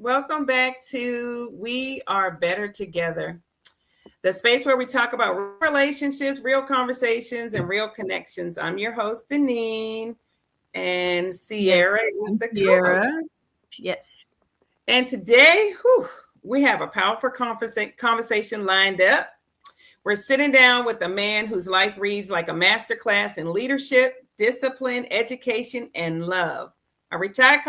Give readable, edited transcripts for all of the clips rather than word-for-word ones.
Welcome back to We Are Better Together, the space where we talk about real relationships, real conversations, and real connections. I'm your host, Deneen, and Yes, Sierrah is I'm the co Sierra. host. Yes. And today, we have a powerful conversation lined up. We're sitting down with a man whose life reads like a masterclass in leadership, discipline, education, and love. A retired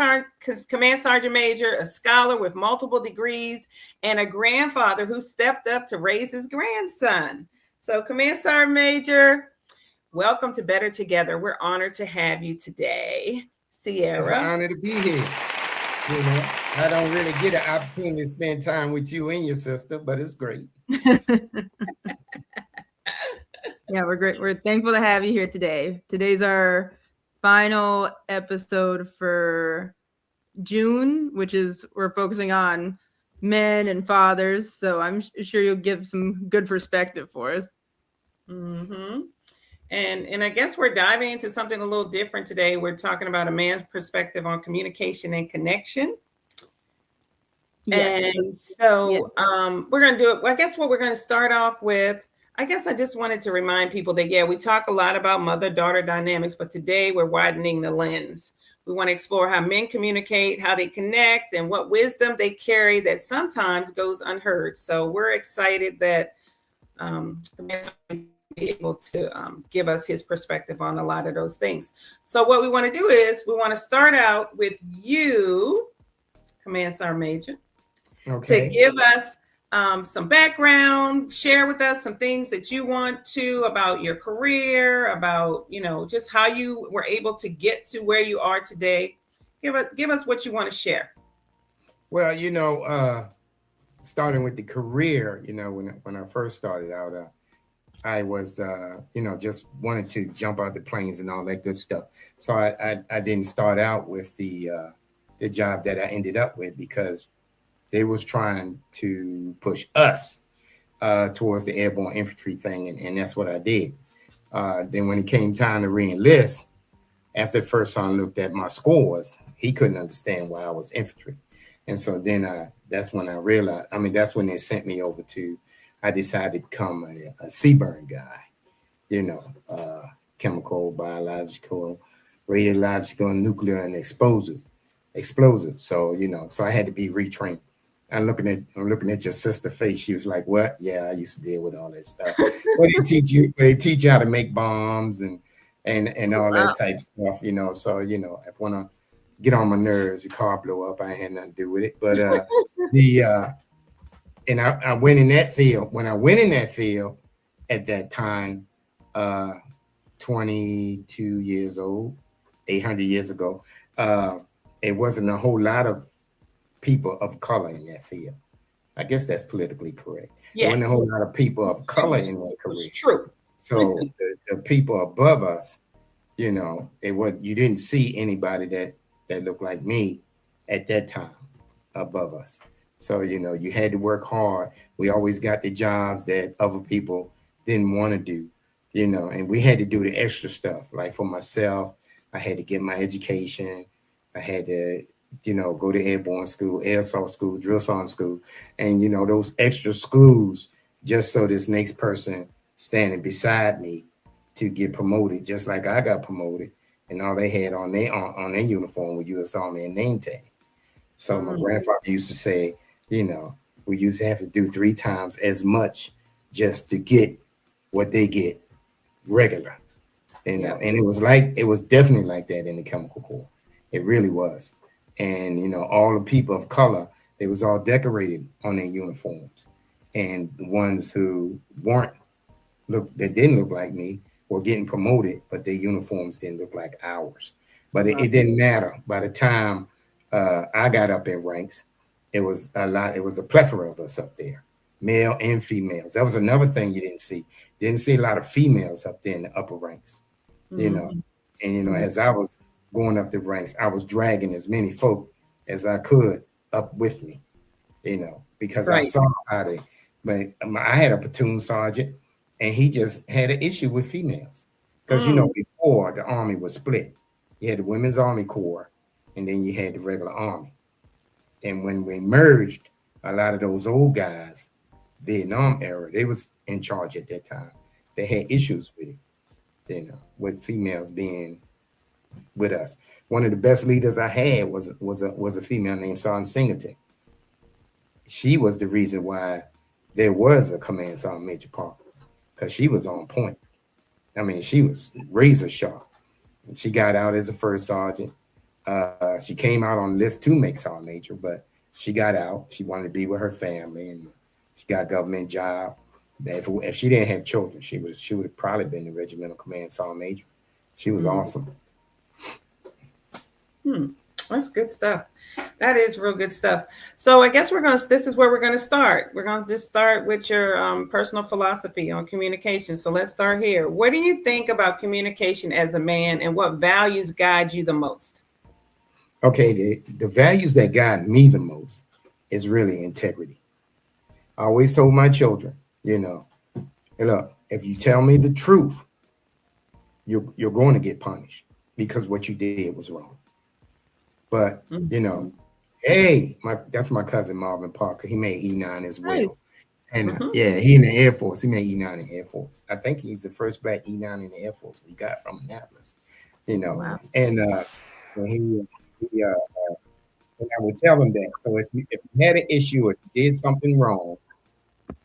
command sergeant major, a scholar with multiple degrees, and a grandfather who stepped up to raise his grandson. So, Command Sergeant Major, welcome to Better Together. We're honored to have you today. It's an Sierrah. honor to be here. You know, I don't really get an opportunity to spend time with you and your sister, but it's great. Yeah, we're great. We're thankful to have you here today. Today's our final episode for June, which is we're focusing on men and fathers. So I'm sure you'll give some good perspective for us. Mm-hmm. And I guess we're diving into something a little different today. We're talking about a man's perspective on communication and connection. Yes. And Yeah. so we're going to do it. I guess what we're going to start off with, I guess I just wanted to remind people that, yeah, we talk a lot about mother-daughter dynamics, but today we're widening the lens. We want to explore how men communicate, how they connect, and what wisdom they carry that sometimes goes unheard. So we're excited that be able to give us his perspective on a lot of those things. So what we want to do is we want to start out with you, Command Sergeant Major, to give us some background, share with us some things that you want to about your career, about, just how you were able to get to where you are today. Give us what you want to share. Well, starting with the career, when I first started out, I was, just wanted to jump out the planes and all that good stuff. So I didn't start out with the job that I ended up with because they was trying to push us towards the airborne infantry thing, and that's what I did. Then when it came time to re-enlist, after the first son looked at my scores, he couldn't understand why I was infantry. And so then that's when I realized, that's when they sent me over to, I decided to become a CBRN guy, chemical, biological, radiological, nuclear, and explosive. So, so I had to be retrained. I'm looking at your sister's face. She was like, "What? Yeah, I used to deal with all that stuff." Well, they teach you how to make bombs and all that type stuff, So, if I want to get on my nerves, the car blow up. I had nothing to do with it. But and I went in that field. When I went in that field at that time, 22 years old, 800 years ago, it wasn't a whole lot of people of color in that field. I guess that's politically correct. There wasn't a whole lot of people of color in that career. It's true. So the people above us, you didn't see anybody that looked like me at that time above us. So, you had to work hard. We always got the jobs that other people didn't want to do, and we had to do the extra stuff. Like for myself, I had to get my education. I had to, go to airborne school, air assault school, drill sergeant school, and, those extra schools just so this next person standing beside me to get promoted, just like I got promoted, and all they had on their uniform was U.S. Army and name tag. So my grandfather used to say, we used to have to do 3 times as much just to get what they get regular, and it was definitely like that in the chemical corps. It really was, and all the people of color, they was all decorated on their uniforms, and the ones who that didn't look like me were getting promoted, but their uniforms didn't look like ours. But it didn't matter. By the time I got up in ranks, it was a plethora of us up there, male and females. That was another thing you didn't see. Didn't see a lot of females up there in the upper ranks, And as I was going up the ranks, I was dragging as many folk as I could up with me, because I saw how they. But I had a platoon sergeant, and he just had an issue with females, because before the Army was split, you had the Women's Army Corps, and then you had the regular Army. And when we merged, a lot of those old guys, Vietnam era, they was in charge at that time. They had issues with it, with females being with us. One of the best leaders I had was a female named Sergeant Singleton. She was the reason why there was a Command Sergeant Major Parker, because she was on point. I mean, she was razor sharp. She got out as a first sergeant. She came out on the list to make sergeant major, but she got out. She wanted to be with her family, and she got a government job. If she didn't have children, she would have probably been the regimental command sergeant major. She was awesome. That's good stuff. That is real good stuff. So I guess this is where we're going to start. We're going to just start with your personal philosophy on communication. So let's start here. What do you think about communication as a man, and what values guide you the most? Okay, the values that guide me the most is really integrity. I always told my children, hey, look, if you tell me the truth, you're going to get punished because what you did was wrong. But, hey, that's my cousin Marvin Parker. He made E9 as well. Nice. And he in the Air Force. He made E9 in the Air Force. I think he's the first black E9 in the Air Force we got from Annapolis. Wow. And when I would tell him that, so if you had an issue or you did something wrong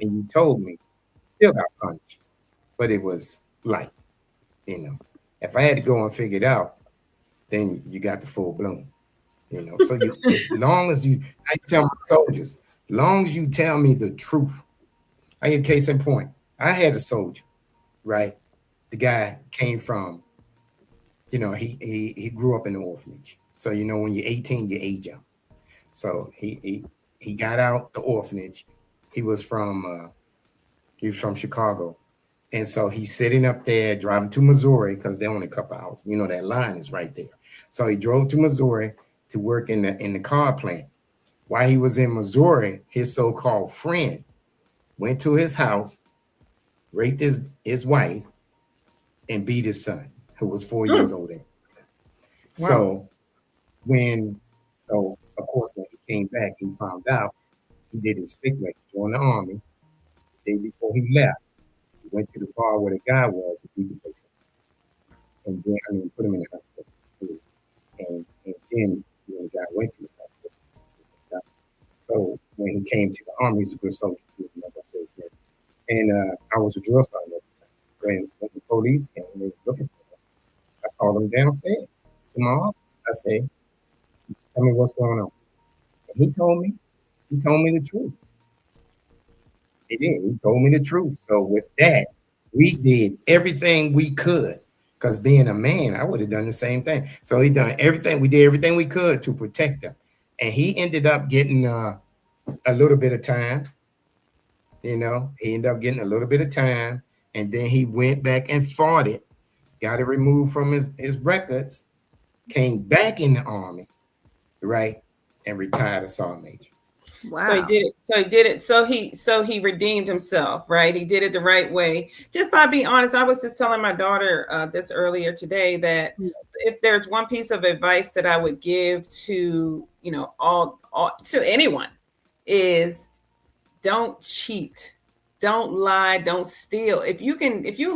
and you told me, still got punished, but it was light. If I had to go and figure it out, then you got the full bloom. So I tell my soldiers, long as you tell me the truth. I get case in point. I had a soldier, right? The guy came from, he grew up in an orphanage. So, when you're 18, you age out. So he got out the orphanage. He was from Chicago. And so he's sitting up there driving to Missouri, because they're only a couple hours. That line is right there. So he drove to Missouri to work in the car plant. While he was in Missouri, his so-called friend went to his house, raped his wife, and beat his son, who was 4 years old. Wow. So of course, when he came back, he found out he did his stick rate, joined the Army. The day before he left, he went to the bar where the guy was and beat the place up. And then, put him in the hospital. And then the guy went to the hospital. So when he came to the Army, he's a good soldier too, like I said. And I was a drill sergeant at the time. When the police came, they was looking for him. I called him downstairs to my office. I said, tell me what's going on. And he told me the truth. He did. He told me the truth. So with that, we did everything we could. Because being a man, I would have done the same thing. So we did everything we could to protect him. And he ended up getting a little bit of time. He ended up getting a little bit of time. And then he went back and fought it, got it removed from his records, came back in the Army, right? And retired as sergeant major. Wow. So he did it. So he redeemed himself, right? He did it the right way. Just by being honest, I was just telling my daughter this earlier today that if there's one piece of advice that I would give to, all to anyone, is don't cheat, don't lie, don't steal. If you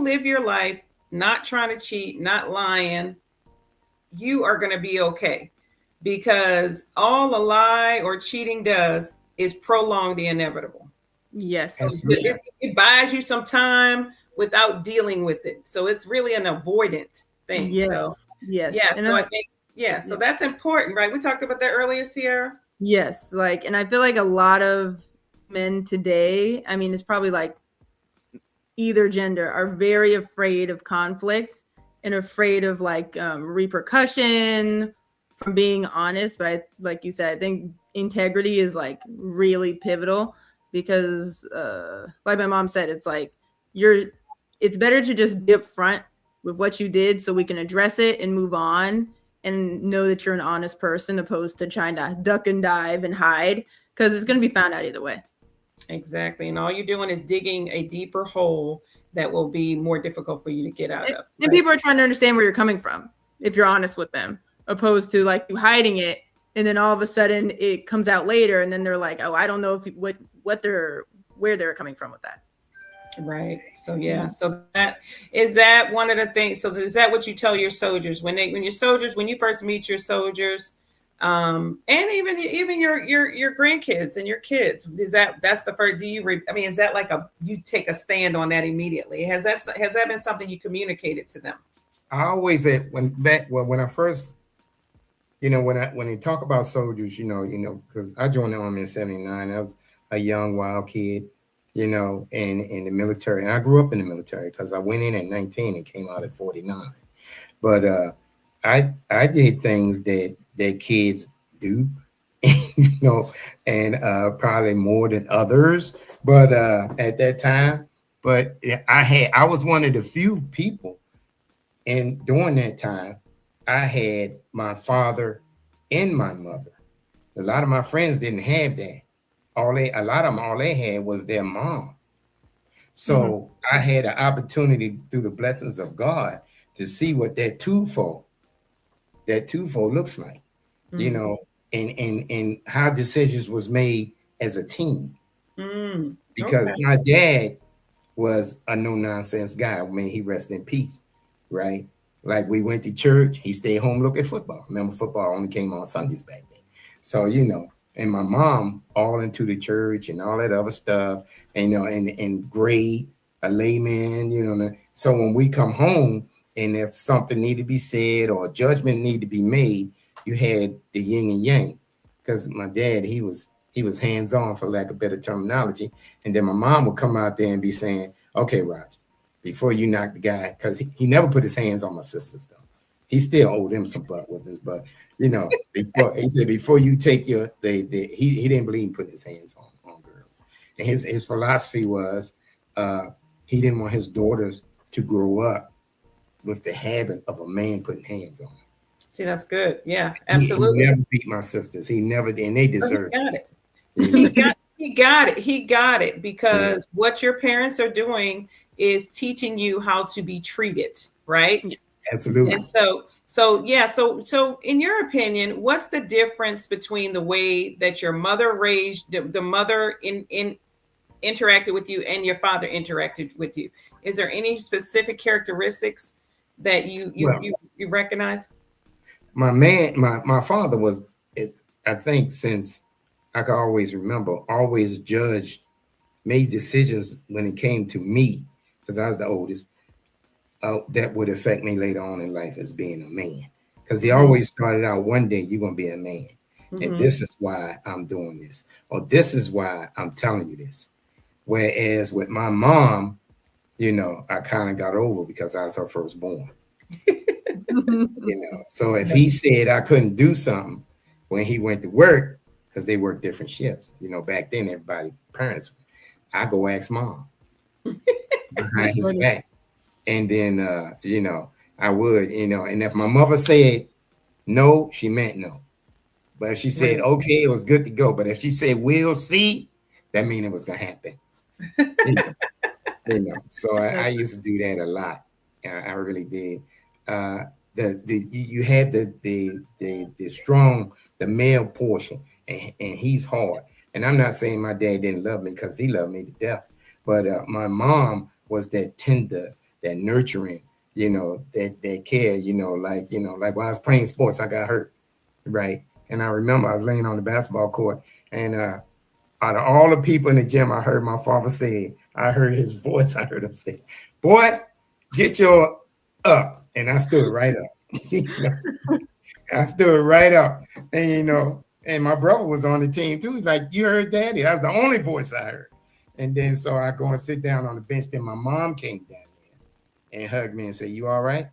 live your life not trying to cheat, not lying, you are going to be okay. Because all a lie or cheating does is prolong the inevitable. Yes. It buys you some time without dealing with it. So it's really an avoidant thing. Yes. So, yes. Yeah. So I think, so that's important, right? We talked about that earlier, Sierrah. Yes. And I feel like a lot of men today, it's probably like either gender, are very afraid of conflict and afraid of repercussion from being honest. But like you said, I think integrity is really pivotal, because like my mom said, it's it's better to just be upfront with what you did so we can address it and move on and know that you're an honest person, opposed to trying to duck and dive and hide, because it's going to be found out either way. Exactly. And all you're doing is digging a deeper hole that will be more difficult for you to get out of. And people are trying to understand where you're coming from if you're honest with them, opposed to hiding it and then all of a sudden it comes out later, and then they're like, oh, I don't know if where they're coming from with that. Right. So yeah. So that one of the things. So is that what you tell your soldiers when you first meet your soldiers, and even your grandkids and your kids? That's the first? Is that like you take a stand on that immediately? Has that been something you communicated to them? I always said when I first, when they talk about soldiers, because I joined the army in '79. I was a young wild kid, in the military, and I grew up in the military because I went in at 19 and came out at 49. But I did things that kids do, and probably more than others. But at that time, I was one of the few people, and during that time, I had my father and my mother. A lot of my friends didn't have that. A lot of them, all they had was their mom. So I had an opportunity through the blessings of God to see what that twofold looks like, and how decisions was made as a team. Because my dad was a no nonsense guy. I mean, he rested in peace, right? Like we went to church, he stayed home, look at football. Remember, football only came on Sundays back then. So, and my mom all into the church and all that other stuff, and great, a layman, So when we come home and if something need to be said or a judgment need to be made, you had the yin and yang. Because my dad, he was hands-on, for lack of better terminology. And then my mom would come out there and be saying, okay, Roger, before you knock the guy, because he never put his hands on my sisters, though. He still owed them some butt whippings, but he said before you take he didn't believe in putting his hands on girls. And his philosophy was he didn't want his daughters to grow up with the habit of a man putting hands on them. See, that's good. Yeah, absolutely. He never beat my sisters. He never did, and they deserve it. He got it because what your parents are doing is teaching you how to be treated, right? Absolutely. And so in your opinion, what's the difference between the way that your mother raised the mother interacted with you and your father interacted with you? Is there any specific characteristics that you recognize? My father was, I think, since I can always remember, always judged, made decisions when it came to me, because I was the oldest, that would affect me later on in life as being a man. Because he always started out, one day you're going to be a man. And this is why I'm doing this. Or this is why I'm telling you this. Whereas with my mom, I kind of got over because I was her firstborn. So if he said I couldn't do something when he went to work, because they work different shifts, back then parents, I go ask mom behind his back. And then, I would, and if my mother said no, she meant no. But if she said, okay, it was good to go. But if she said, we'll see, that means it was going to happen. So I used to do that a lot. I really did. You had the strong, the male portion, and he's hard. And I'm not saying my dad didn't love me, because he loved me to death. But my mom was that tender, that nurturing, that care, like when I was playing sports, I got hurt, right? And I remember I was laying on the basketball court, and out of all the people in the gym, I heard my father say, I heard his voice, I heard him say, boy, get your up. And I stood right up. I stood right up. And, and my brother was on the team too. He's like, you heard Daddy? That's the only voice I heard. And then so I go and sit down on the bench. Then my mom came down there and hugged me and said, you all right?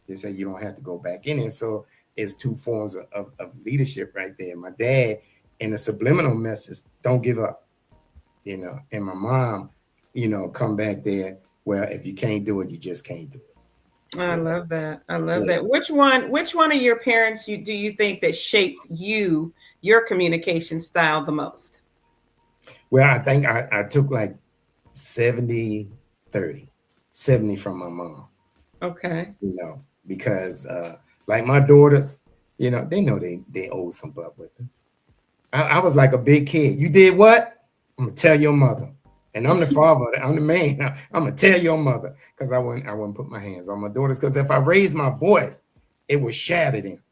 They said, you don't have to go back in there. So it's two forms of leadership right there. My dad, and the subliminal message, don't give up, and my mom, come back there. Well, if you can't do it, you just can't do it. I love that. I love that. Which one of your parents do you think that shaped your communication style the most? Well, I think I took like 70, 30, 70 from my mom. Okay. Because like my daughters, You know, they know they owe some butt whippings. I was like a big kid. You did what? I'm gonna tell your mother. And I'm the father. I'm the man. I'm gonna tell your mother because I wouldn't put my hands on my daughters because if I raised my voice, it would shatter them.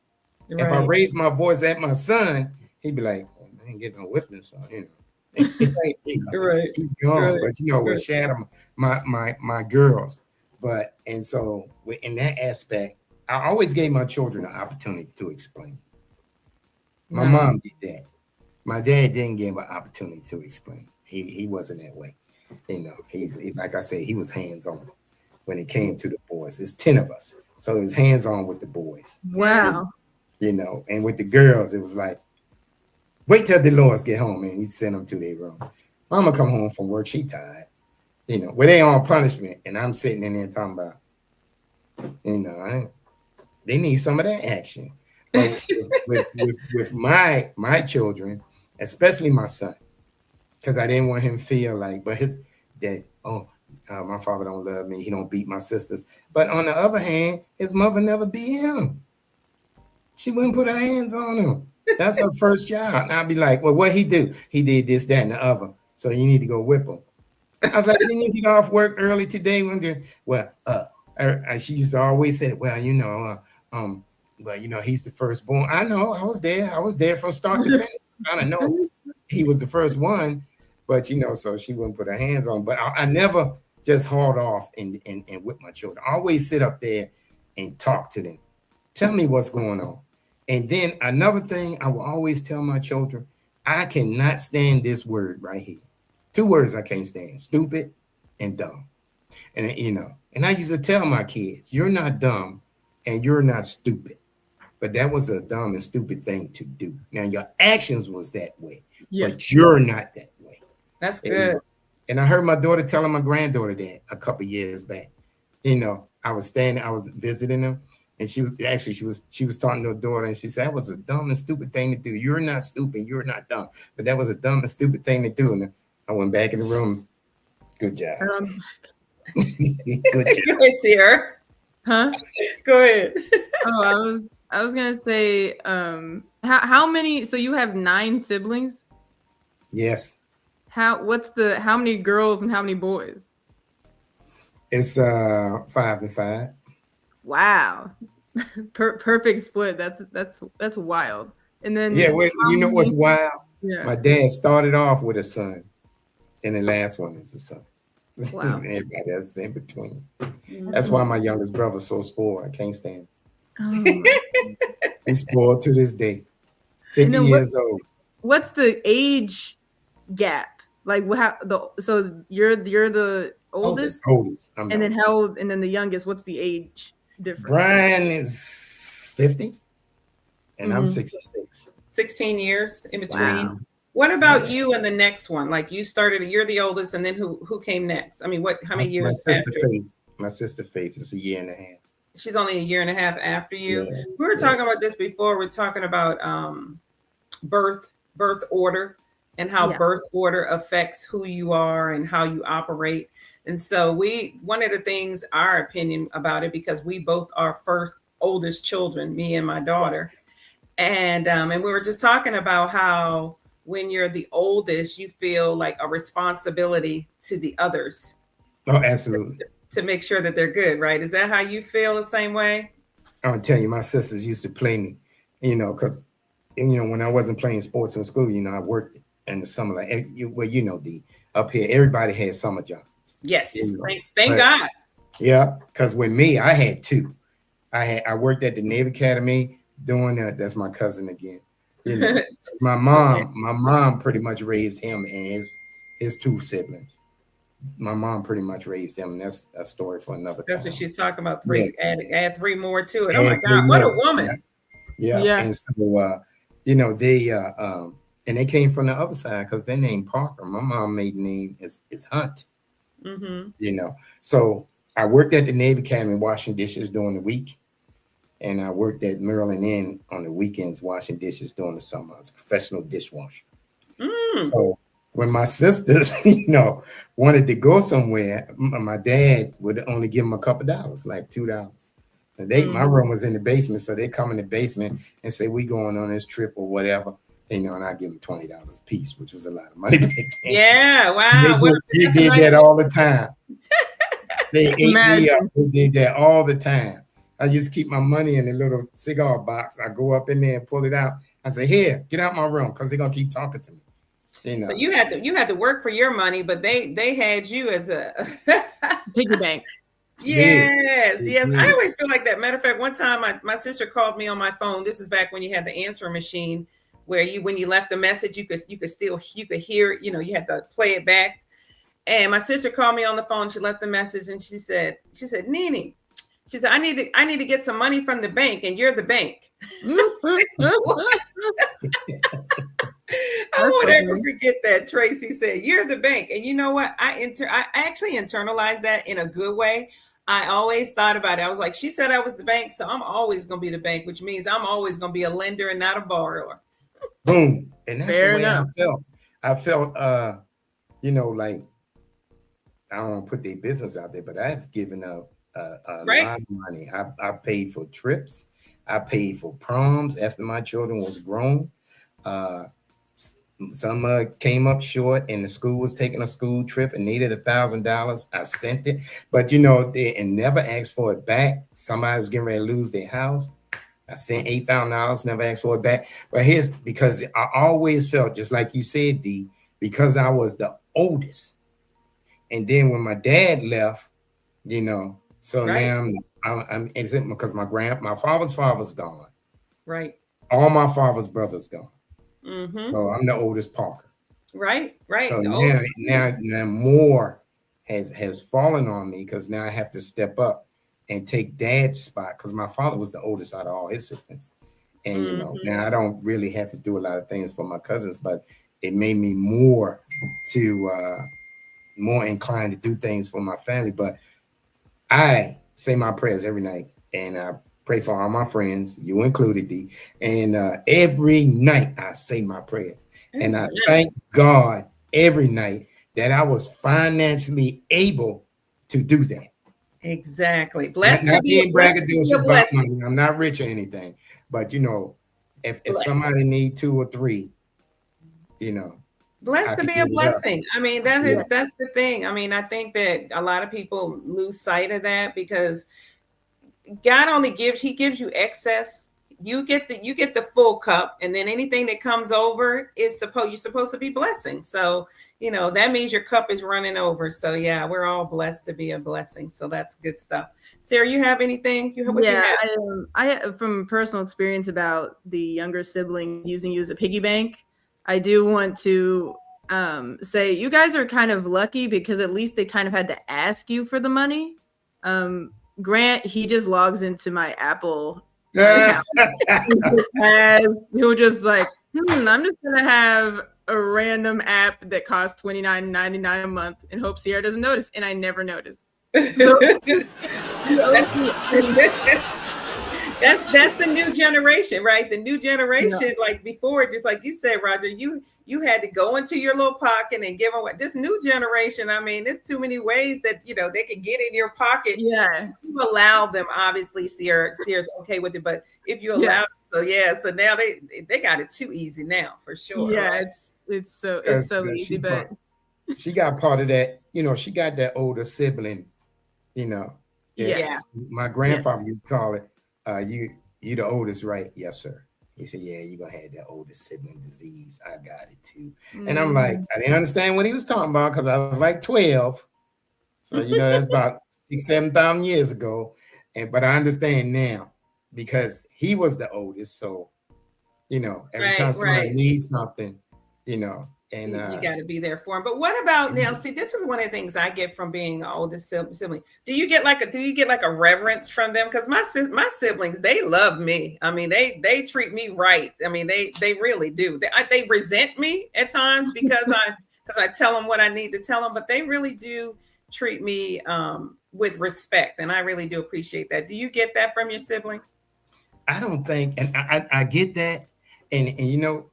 Right. If I raised my voice at my son, he'd be like, oh, I ain't getting no whipping, so you know. Right. You know, Right. he's gone. Right. But you know, it would shatter my girls. But and so in that aspect, I always gave my children an opportunity to explain. My Nice. mom did that. My dad didn't give an opportunity to explain. He wasn't that way. You know, he like I said, he was hands-on when it came to the boys. It's 10 of us. So it was hands-on with the boys. Wow. You know, and with the girls, it was like, wait till Dolores get home and he send them to their room. Mama come home from work, she tired. You know, where they on punishment, and I'm sitting in there talking about, you know, they need some of that action. But with my children, especially my son, because I didn't want him to feel like, but his dad, my father don't love me. He don't beat my sisters. But on the other hand, his mother never beat him. She wouldn't put her hands on him. That's her first job. And I'd be like, well, what he do? He did this, that, and the other. So you need to go whip him. I was like, didn't you get off work early today? She used to always say, well, you know, he's the firstborn. I know, I was there. I was there from start to finish. I don't know. He was the first one, but you know, so she wouldn't put her hands on. But I never just hauled off and whip my children. I always sit up there and talk to them. Tell me what's going on. And then another thing I will always tell my children, I cannot stand this word right here. 2 words I can't stand: stupid and dumb. And you know, and I used to tell my kids, you're not dumb and you're not stupid. But that was a dumb and stupid thing to do. Now your actions was that way, but you're not that way. That's good. And I heard my daughter telling my granddaughter that a couple years back. You know, I was visiting them, and she was talking to her daughter, and she said that was a dumb and stupid thing to do. You're not stupid, you're not dumb, but that was a dumb and stupid thing to do. And I went back in the room. Good job. Good job. Go ahead, Sierrah. Huh? Go ahead. I was gonna say, how many? So you have 9 siblings? Yes. How many girls and how many boys? It's 5 to 5. Wow, perfect split. That's wild. And then you know what's wild? Yeah. My dad started off with a son, and the last one is a son. Wow. Everybody else is in between. That's why my youngest brother's so spoiled. I can't stand him. He's spoiled to this day. 50 years old. What's the age gap? Like so you're the oldest? Oldest. And then how old? And then the youngest, what's the age difference? Brian is 50 and I'm 66. 16 years in between. Wow. What about you and the next one? Like you're the oldest, and then who came next? I mean, how many years? My sister Faith is 1.5 years. She's only 1.5 years after you. Yeah. We were talking about this before. We're talking about birth order and how birth order affects who you are and how you operate. And so one of the things, our opinion about it, because we both are first oldest children, me and my daughter. Yes. And we were just talking about how when you're the oldest, you feel like a responsibility to the others. Oh, absolutely. To make sure that they're good, right? Is that how you feel the same way? I'll tell you, my sisters used to play me, you know, because, you know, when I wasn't playing sports in school, you know, I worked in the summer. Like, up here, everybody had summer jobs. Yes. You know? Thank God. Yeah, because with me, I had 2. I worked at the Navy Academy doing that. That's my cousin again. You know, my mom pretty much raised him and his 2 siblings. My mom pretty much raised them, and that's a story for another time. That's what she's talking about. 3, add 3 more to it. Add oh my God, what more. a woman! Yeah. And so, you know, they and they came from the other side because their name Parker. My mom maiden name is Hunt. Mm-hmm. You know, so I worked at the Navy Academy washing dishes during the week. And I worked at Maryland Inn on the weekends washing dishes during the summer. I was a professional dishwasher. So when my sisters, you know, wanted to go somewhere, my dad would only give them a couple dollars, like $2. My room was in the basement, so they come in the basement and say we going on this trip or whatever, and I give them $20 a piece, which was a lot of money back then. Yeah, wow. They did that all the time. They ate me up. They did that all the time. I just keep my money in a little cigar box. I go up in there and pull it out. I say, "Here, get out my room," because they're gonna keep talking to me. So you had to work for your money, but they had you as a piggy bank. Yes. I always feel like that. Matter of fact, one time my sister called me on my phone. This is back when you had the answering machine, where when you left a message, you could hear, you had to play it back. And my sister called me on the phone. She left the message, and she said, Nene, she said, I need to get some money from the bank, and you're the bank. I won't ever forget that. Tracy said, "You're the bank," and you know what? I actually internalized that in a good way. I always thought about it. I was like, she said I was the bank, so I'm always going to be the bank, which means I'm always going to be a lender and not a borrower. Boom. And that's the way I felt. I felt, like, I don't want to put their business out there, but I've given up a lot of money. I paid for trips. I paid for proms after my children was grown. Some came up short, and the school was taking a school trip and needed $1,000. I sent it, but and never asked for it back. Somebody was getting ready to lose their house. I sent $8,000, never asked for it back. But because I always felt, just like you said, D, because I was the oldest. And then when my dad left, so now I'm because my father's gone. Right. All my father's brothers gone. Mm-hmm. So I'm the oldest Parker. Right. So now more has fallen on me, because now I have to step up and take Dad's spot, because my father was the oldest out of all his siblings. And now I don't really have to do a lot of things for my cousins, but it made me more inclined to do things for my family. But I say my prayers every night, and I pray for all my friends, you included, D. And every night I say my prayers. And I thank God every night that I was financially able to do that. Exactly. Blessed not to be being braggadocious about money. I'm not rich or anything. But, if somebody need 2 or 3, blessed to be a blessing. I mean, that's the thing. I mean, I think that a lot of people lose sight of that, because God only gives you excess. You get the full cup, and then anything that comes over you're supposed to be blessing. So, that means your cup is running over. So yeah, we're all blessed to be a blessing. So that's good stuff. Sierrah, you have anything? I from personal experience about the younger siblings using you as a piggy bank, I do want to say you guys are kind of lucky, because at least they kind of had to ask you for the money. Grant, he just logs into my Apple account. He'll just like, I'm just gonna have a random app that costs $29.99 a month and hope Sierrah doesn't notice, and I never notice. So, that's the new generation, right? The new generation, like before, just like you said, Roger, you had to go into your little pocket and give them what this new generation. I mean, there's too many ways that they can get in your pocket. Yeah, you allow them. Obviously, Sierrah's okay with it, but if you allow, so now they got it too easy now, for sure. Yeah, right? it's so easy, but she got part of that. She got that older sibling. My grandfather used to call it. You the oldest, right? Yes, sir. He said, yeah, you're going to have that oldest sibling disease. I got it too. And I'm like, I didn't understand what he was talking about, because I was like 12. So, that's about 6,000-7,000 years ago. But I understand now, because he was the oldest. So, every time somebody needs something, and you got to be there for him. But what about now? See, this is one of the things I get from being an oldest sibling. Do you get like a reverence from them? Because my siblings, they love me. I mean, they treat me right. I mean, they really do. They resent me at times because I tell them what I need to tell them, but they really do treat me with respect, and I really do appreciate that. Do you get that from your siblings? I don't think, and I get that. And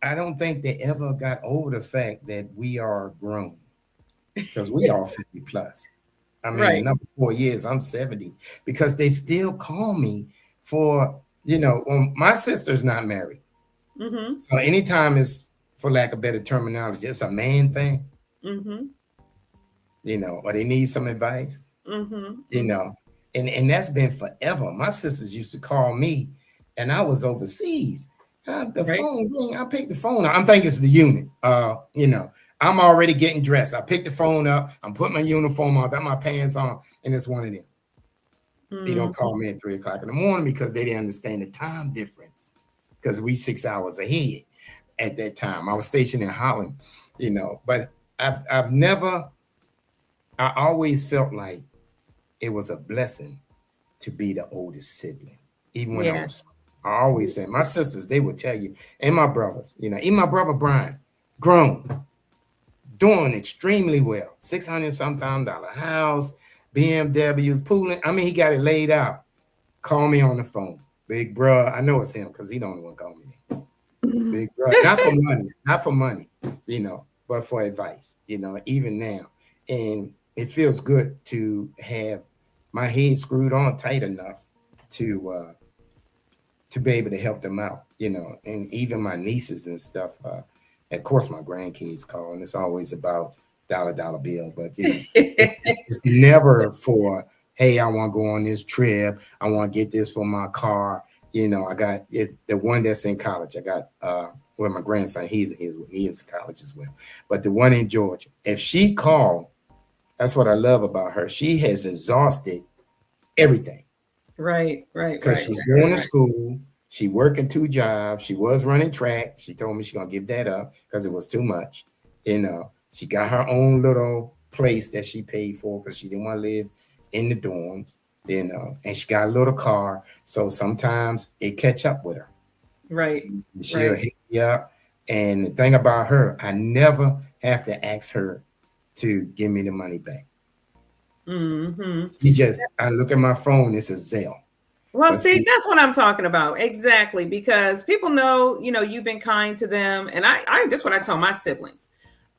I don't think they ever got over the fact that we are grown, because we are 50 plus. I mean, Right. another 4 years, I'm 70, because they still call me for, my sister's not married. Mm-hmm. So anytime it's, for lack of better terminology, it's a man thing, Mm-hmm. or they need some advice, Mm-hmm. you Mm-hmm. know, and that's been forever. My sisters used to call me, and I was overseas. The Right. phone ring, I picked the phone up. I'm thinking it's the unit. I'm already getting dressed. I picked the phone up. I'm putting my uniform on, got my pants on, and it's one of them. They don't Mm-hmm. call me at 3 o'clock in the morning because they didn't understand the time difference. Because we 6 hours ahead at that time. I was stationed in Holland, but I've never, I always felt like it was a blessing to be the oldest sibling, even when I Yeah. was. I always said my sisters, they would tell you, and my brothers, even my brother Brian, grown, doing extremely well, 600 some $1,000 house, BMWs, pooling. I mean, he got it laid out. Call me on the phone, big bro. I know it's him because he don't want to call me that. Big bro, not for money, not for money, but for advice, even now. And it feels good to have my head screwed on tight enough to be able to help them out, and even my nieces and stuff. Of course, my grandkids call, and it's always about dollar bill, but it's never for, hey, I want to go on this trip, I want to get this for my car. I got the one that's in college. I got my grandson, he is in college as well. But the one in Georgia, if she called, that's what I love about her. She has exhausted everything. Right. Because she's going to school, she working 2 jobs, she was running track. She told me she's gonna give that up because it was too much. She got her own little place that she paid for because she didn't want to live in the dorms, and she got a little car. So sometimes it catch up with her. Right. She'll hit me up. And the thing about her, I never have to ask her to give me the money back. Mm-hmm. I look at my phone, it's a Zelle. Well, see, that's what I'm talking about. Exactly. Because people know, you've been kind to them. And that's what I tell my siblings.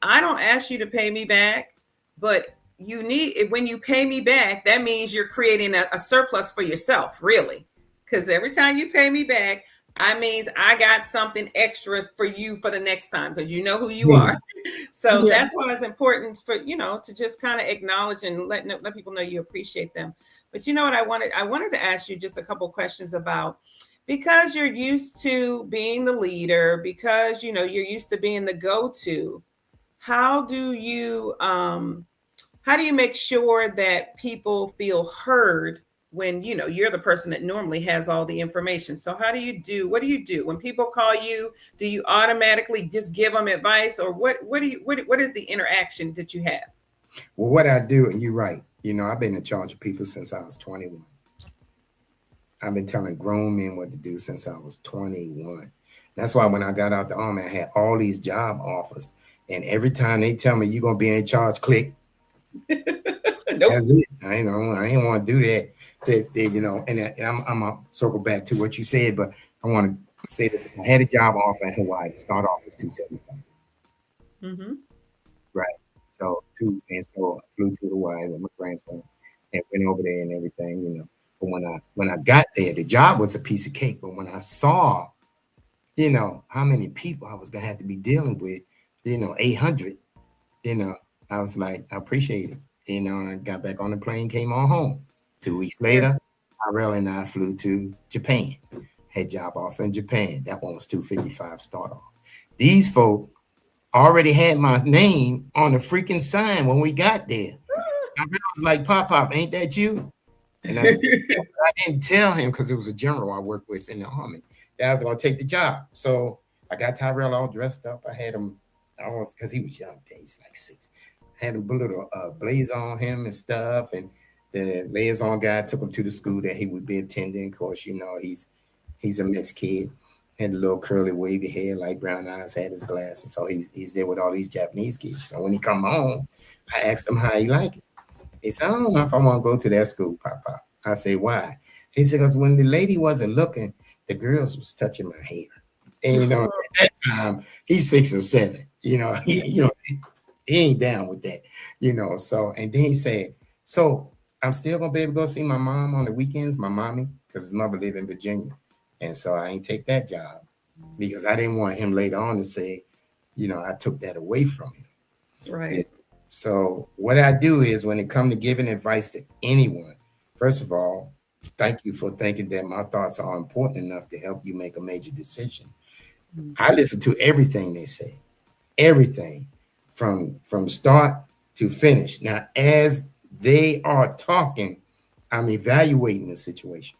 I don't ask you to pay me back, but when you pay me back, that means you're creating a surplus for yourself, really. Because every time you pay me back, I means I got something extra for you for the next time because you know who you are. So that's why it's important for, to just kind of acknowledge and let people know you appreciate them. But you know what I wanted to ask you just a couple questions about, because you're used to being the leader, because, you're used to being the go-to. How do you make sure that people feel heard when you're the person that normally has all the information? So what do you do when people call you? Do you automatically just give them advice, or what is the interaction that you have? Well, what I do, and you're right, I've been in charge of people since I was 21. I've been telling grown men what to do since I was 21. That's why when I got out the Army, I had all these job offers, and every time they tell me you're gonna be in charge, click. Nope. That's it. I ain't want to do that. And I'm gonna circle back to what you said, but I want to say that I had a job offer in Hawaii. Start off as $275. Mm-hmm. Right. So I flew to Hawaii with my grandson and went over there and everything. But when I got there, the job was a piece of cake. But when I saw, how many people I was gonna have to be dealing with, 800, I was like, I appreciate it. I got back on the plane, came on home. 2 weeks later, Tyrell and I flew to Japan. Had job offer in Japan. That one was $255 start off. These folk already had my name on the freaking sign when we got there. I was like, Pop, ain't that you? And I said, yeah, I didn't tell him because it was a general I worked with in the Army that I was going to take the job. So I got Tyrell all dressed up. I had him, because he was young then, he's like 6. I had him put a little blazer on him and stuff. And the liaison guy took him to the school that he would be attending. Of course, he's a mixed kid. Had a little curly wavy hair, light brown eyes, had his glasses. So he's there with all these Japanese kids. So when he come home, I asked him how he like it. He said, I don't know if I want to go to that school, Papa. I say, why? He said, because when the lady wasn't looking, the girls was touching my hair. And, at that time, he's 6 or 7. He ain't down with that, So, and then he said, So I'm still gonna be able to go see my mom on the weekends, my mommy, because his mother live in Virginia. And so I ain't take that job because I didn't want him later on to say, I took that away from him. Yeah. Right. So what I do is when it comes to giving advice to anyone, first of all, thank you for thinking that my thoughts are important enough to help you make a major decision. I listen to everything they say, everything from start to finish. Now, as they are talking, I'm evaluating the situation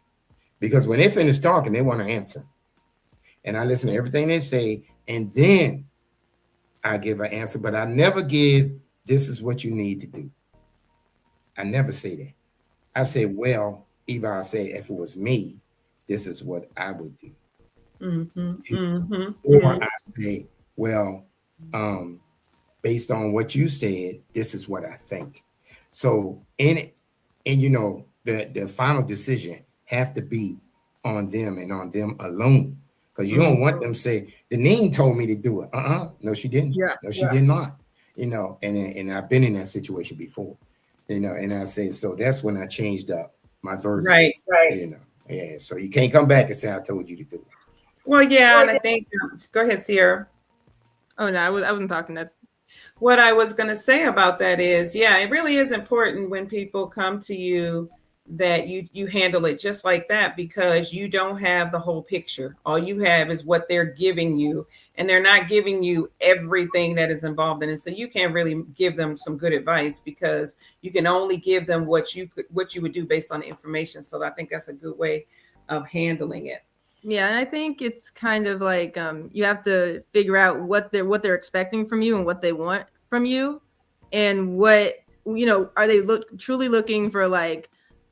because when they finish talking, they want to answer. And I listen to everything they say, and then I give an answer, but I never give, this is what you need to do. I never say that. I say, well, either I say, if it was me, this is what I would do. Mm-hmm, mm-hmm, Or mm-hmm. I say, well, based on what you said, this is what I think. So the final decision have to be on them and on them alone. Because you don't want them to say, Deneen told me to do it. No, she didn't. Yeah. No, she did not. And I've been in that situation before. And I say, so that's when I changed up my verbiage. Right. Yeah. So you can't come back and say I told you to do it. Well, yeah, and I think, go ahead, Sierra. Oh no, I wasn't talking. That's What I was going to say about that is, yeah, it really is important when people come to you that you handle it just like that, because you don't have the whole picture. All you have is what they're giving you, and they're not giving you everything that is involved in it. So you can't really give them some good advice because you can only give them what you would do based on the information. So I think that's a good way of handling it. Yeah, and I think it's kind of like you have to figure out what they're expecting from you and what they want from you, and what are they truly looking for, like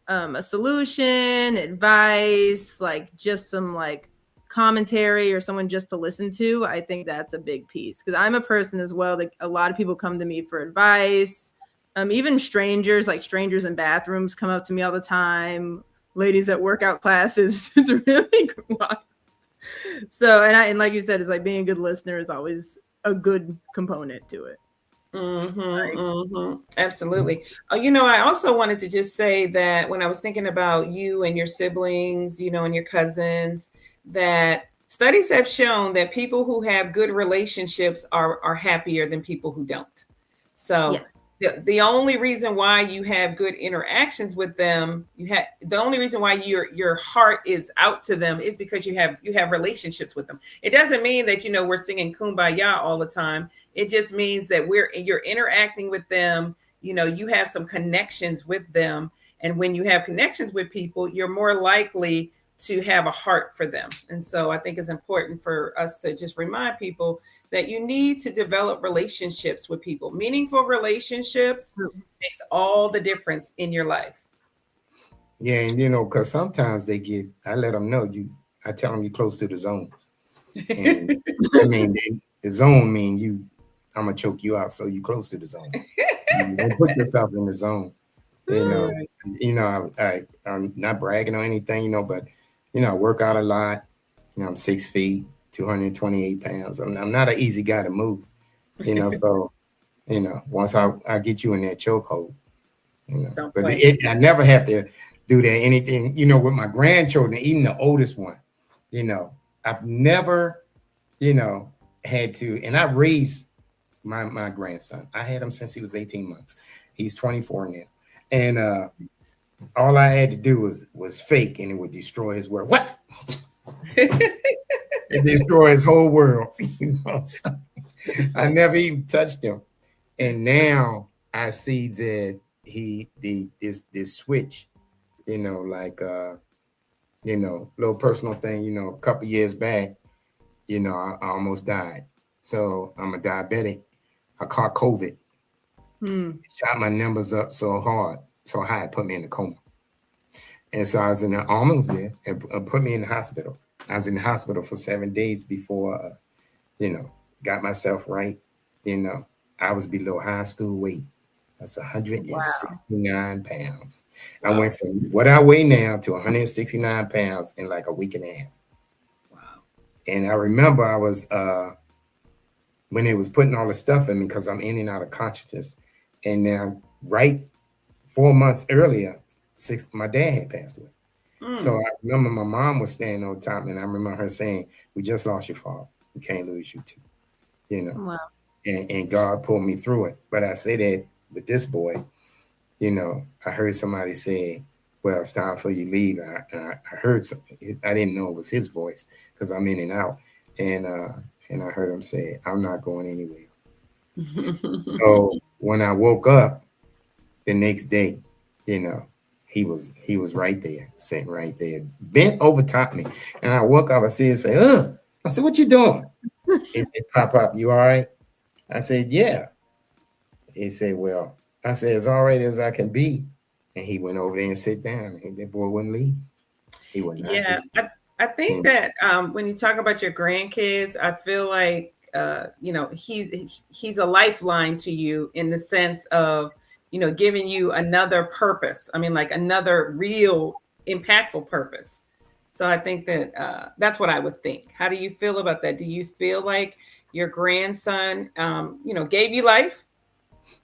a solution, advice, like just some like commentary or someone just to listen to. I think that's a big piece because I'm a person as well that a lot of people come to me for advice. Even strangers, like strangers in bathrooms, come up to me all the time. Ladies at workout classes. It's really wild. So, and like you said, it's like being a good listener is always a good component to it. Absolutely. I also wanted to just say that when I was thinking about you and your siblings, and your cousins, that studies have shown that people who have good relationships are happier than people who don't. So yes. The only reason why you have good interactions with them, the only reason why your heart is out to them is because you have relationships with them. It doesn't mean that we're singing kumbaya all the time. It just means that you're interacting with them. You have some connections with them, and when you have connections with people, you're more likely to have a heart for them. And so I think it's important for us to just remind people that you need to develop relationships with people. Meaningful relationships makes all the difference in your life. Yeah, and because sometimes I let them know I tell them you're close to the zone. And I mean, the zone mean I'm gonna choke you out, so you close to the zone. You don't put yourself in the zone. I'm not bragging or anything, but I work out a lot. I'm 6 feet, 228 pounds. I'm not an easy guy to move, so, once I get you in that chokehold, but I never have to do that anything, with my grandchildren, even the oldest one, I've never, had to, and I raised my grandson. I had him since he was 18 months. He's 24 now. And all I had to do was fake, and it would destroy his world. What? It destroyed his whole world. So I never even touched him. And now I see that this switch, little personal thing, a couple years back, I almost died. So I'm a diabetic. I caught COVID. Shot my numbers up so high, it put me in a coma. And so I was almost there, and put me in the hospital. I was in the hospital for 7 days before, got myself right. I was below high school weight. That's 169 pounds. Wow. I went from what I weigh now to 169 pounds in like a week and a half. Wow. And I remember I was, when they was putting all the stuff in me, because I'm in and out of consciousness. And now right 4 months earlier, my dad had passed away. Mm. So I remember my mom was standing on top, and I remember her saying, "We just lost your father. We can't lose you too." You know, Wow. and God pulled me through it. But I say that with this boy, you know, I heard somebody say, "Well, it's time for you to leave." I heard something. I didn't know it was his voice because I'm in and out, and I heard him say, "I'm not going anywhere." So when I woke up the next day, you know, he was right there, sitting right there, bent over top me, and I woke up. I see his face. Ugh. I said, "What you doing?" He said, "Pop, you all right?" I said, "Yeah." He said, "Well," I said, "as all right as I can be." And he went over there and sit down. And that boy wouldn't leave. He would not Yeah, leave. I think And that when you talk about your grandkids, I feel like you know, he's a lifeline to you in the sense of, you know, giving you another purpose. I mean, like another real impactful purpose. So I think that that's what I would think. How do you feel about that? Do you feel like your grandson, you know, gave you life?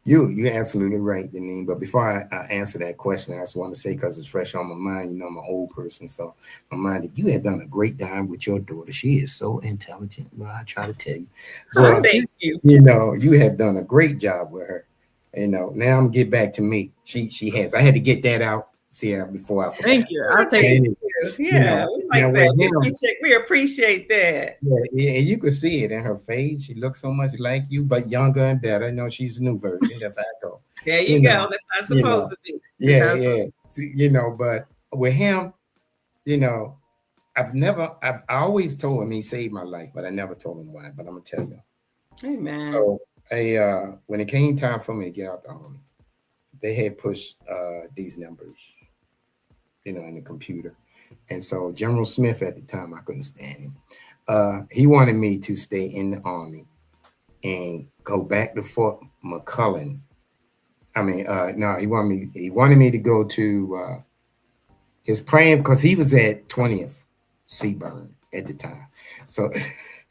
you're absolutely right, Deneen. But before I answer that question, I just want to say, because it's fresh on my mind, you know, I'm an old person, so my mind, you have done a great job with your daughter. She is so intelligent. Well, I try to tell you, Oh, but thank you. you know, you have done a great job with her. You know, now I'm gonna get back to me. She has. I had to get that out, Sierra, before I Thank forgot. you. Oh, I'll take thank it. you. You Yeah, know, we now like with that. him, We appreciate that. yeah, and you could see it in her face. She looks so much like you, but younger and better. You know, she's a new version. That's how I go. There You you know, go. That's not you supposed know, to be. Just yeah, have fun. yeah. See, you know, but with him, you know, I always told him he saved my life, but I never told him why. But I'm gonna tell you. Amen. So, when it came time for me to get out the army, they had pushed these numbers, you know, in the computer. And so General Smith at the time, I couldn't stand him. He wanted me to stay in the army and go back to Fort McClellan. I mean, no, he wanted me to go to his praying because he was at 20th Seaburn at the time. So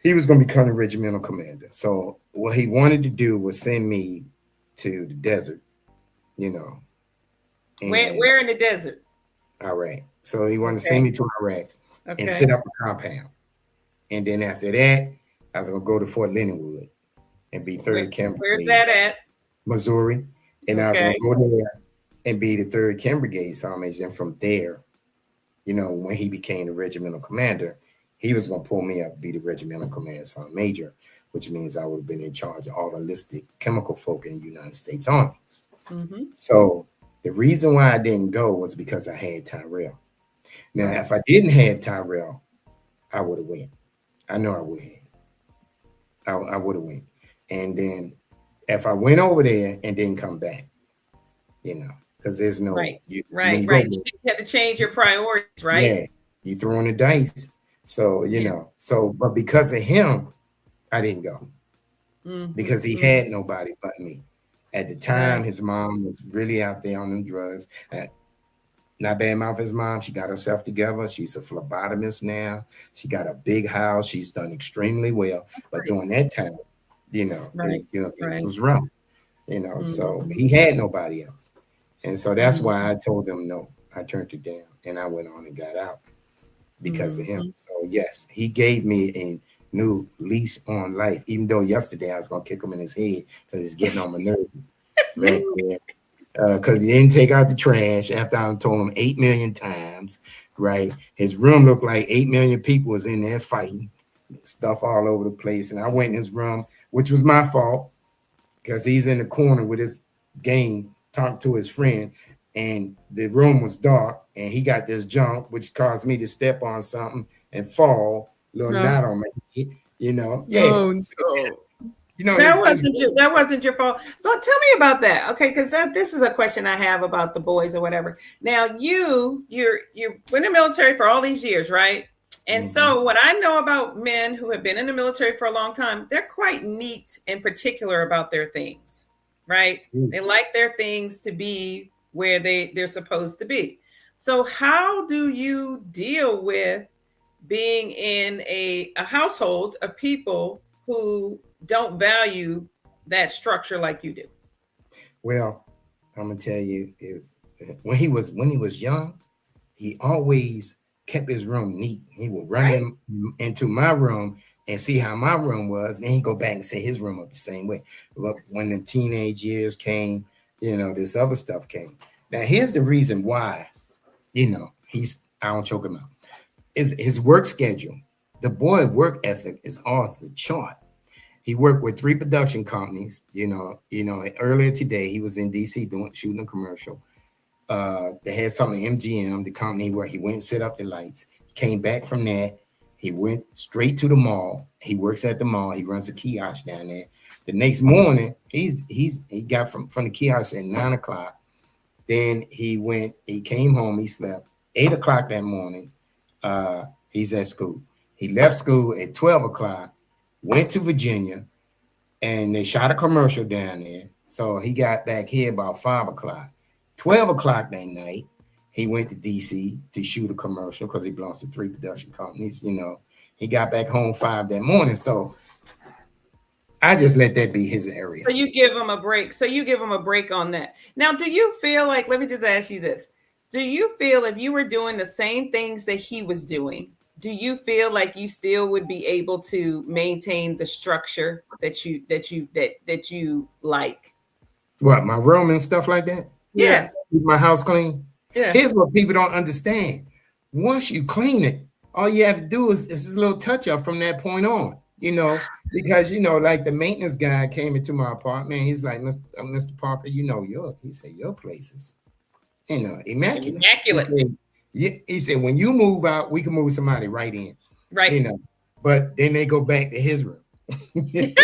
he was going to become a regimental commander. So what he wanted to do was send me to the desert, you know, and Where in the desert? Iraq. So he wanted to send Okay. me to Iraq and Okay. set up a compound. And then after that, I was going to go to Fort Leonardwood and be Where, 3rd Chem where's Brigade, that at? Missouri. And I was going Okay. to go there and be the 3rd Chem Brigade Sergeant. And from there, you know, when he became the regimental commander, he was going to pull me up, be the regimental commander sergeant major, which means I would have been in charge of all the enlisted chemical folk in the United States Army. Mm-hmm. So the reason why I didn't go was because I had Tyrell. Now, Right. if I didn't have Tyrell, I would have went. I know I would have. I would have went. And then if I went over there and didn't come back, you know, because there's no, Right. when Right. you go, Right. You had to change your priorities, right? yeah, you throwing the dice. So, you Yeah. know, but because of him, I didn't go Mm-hmm. because he had nobody but me. At the time, Right. his mom was really out there on them drugs. Not bad mouth his mom. She got herself together. She's a phlebotomist now. She got a big house. She's done extremely well. But Right. during that time, you know, Right. things Right. was rough. You know, so Mm-hmm. he had nobody else. And so that's Mm-hmm. why I told him no. I turned it down and I went on and got out because of him. Mm-hmm. So yes, he gave me a new lease on life. Even though yesterday I was gonna kick him in his head because he's getting on my nerves back there. Because he didn't take out the trash after I told him 8 million times, right? His room looked like 8 million people was in there fighting, stuff all over the place. And I went in his room, which was my fault because he's in the corner with his game, talking to his friend, and the room was dark, and he got this junk, which caused me to step on something and fall, little No. knot on my head, you know. Yeah, Oh no. you know, That it's wasn't your, that wasn't your fault. But tell me about that, okay? Because this is a question I have about the boys or whatever. Now you've been in the military for all these years, right? And Mhm. so what I know about men who have been in the military for a long time, they're quite neat and particular about their things, right? They like their things to be where they're supposed to be. So how do you deal with being in a household of people who don't value that structure like you do? Well, I'm gonna tell you, when he was young, he always kept his room neat. He would run Right. into my room and see how my room was, and he'd go back and set his room up the same way. But when the teenage years came, this other stuff came. Now, here's the reason why, I don't choke him out. Is his work schedule. The boy work ethic is off the chart. He worked with 3 production companies. Earlier today he was in DC shooting a commercial. They had something MGM, the company where he went and set up the lights. Came back from that. He went straight to the mall. He works at the mall. He runs a kiosk down there. The next morning, he got from the kiosk at 9 o'clock. Then he came home, he slept. 8 o'clock that morning, he's at school. He left school at 12 o'clock, went to Virginia, and they shot a commercial down there. So he got back here about 5 o'clock. 12 o'clock that night, he went to DC to shoot a commercial because he belongs to 3 production companies. He got back home 5 that morning. So I just let that be his area. So you give him a break. On that. Now, do you feel like, let me just ask you this. Do you feel if you were doing the same things that he was doing, do you feel like you still would be able to maintain the structure that you like? What, my room and stuff like that? Yeah. Keep my house clean. Yeah. Here's what people don't understand. Once you clean it, all you have to do is this little touch up from that point on, because, like the maintenance guy came into my apartment. He's like, Mr. Parker, he said, your place is, immaculate. He said, when you move out, we can move somebody right in. Right. But then they go back to his room. And then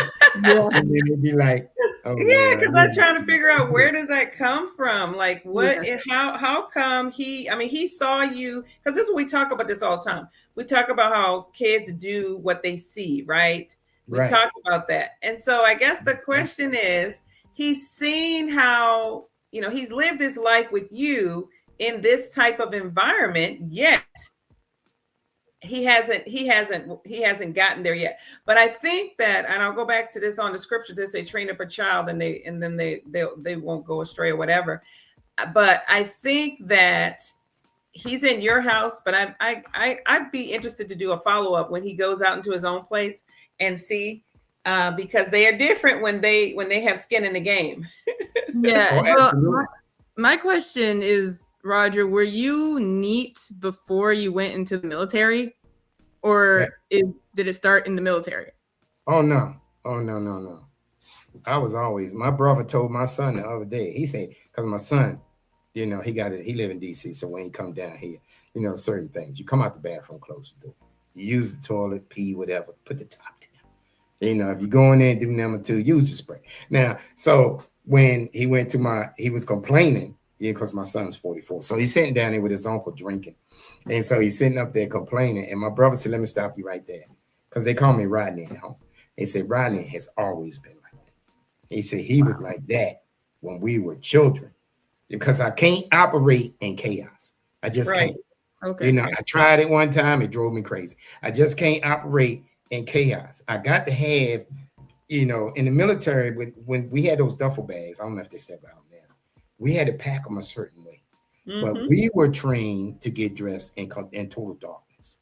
they'd be like, oh, yeah, because I'm trying to figure out where does that come from? Like what and how come he saw you, because this is what we talk about this all the time. We talk about how kids do what they see, right? We talk about that. And so I guess the question is, he's seen how, he's lived his life with you in this type of environment, yet he hasn't gotten there yet. But I think that, and I'll go back to this on the scripture that say train up a child and then they won't go astray or whatever. But I think that he's in your house, but I'd be interested to do a follow-up when he goes out into his own place and see, because they are different when they have skin in the game. Yeah. Well, my question is, Roger, were you neat before you went into the military, or did it start in the military? Oh no. I was always, my brother told my son the other day, he said, because my son, he live in DC. So when he come down here, certain things, you come out the bathroom, close the door, you use the toilet, pee, whatever, put the top down. If you go in there and do number 2, use the spray. Now, so when he went to he was complaining, because my son's 44. So he's sitting down there with his uncle drinking. And so he's sitting up there complaining. And my brother said, let me stop you right there. Because they call me Rodney at home. They said, Rodney has always been like that. He said, he was like that when we were children. Because I can't operate in chaos. I just can't. Okay. I tried it one time. It drove me crazy. I just can't operate in chaos. I got to have, in the military, when we had those duffel bags, I don't know if they step out. We had to pack them a certain way, but we were trained to get dressed in total darkness.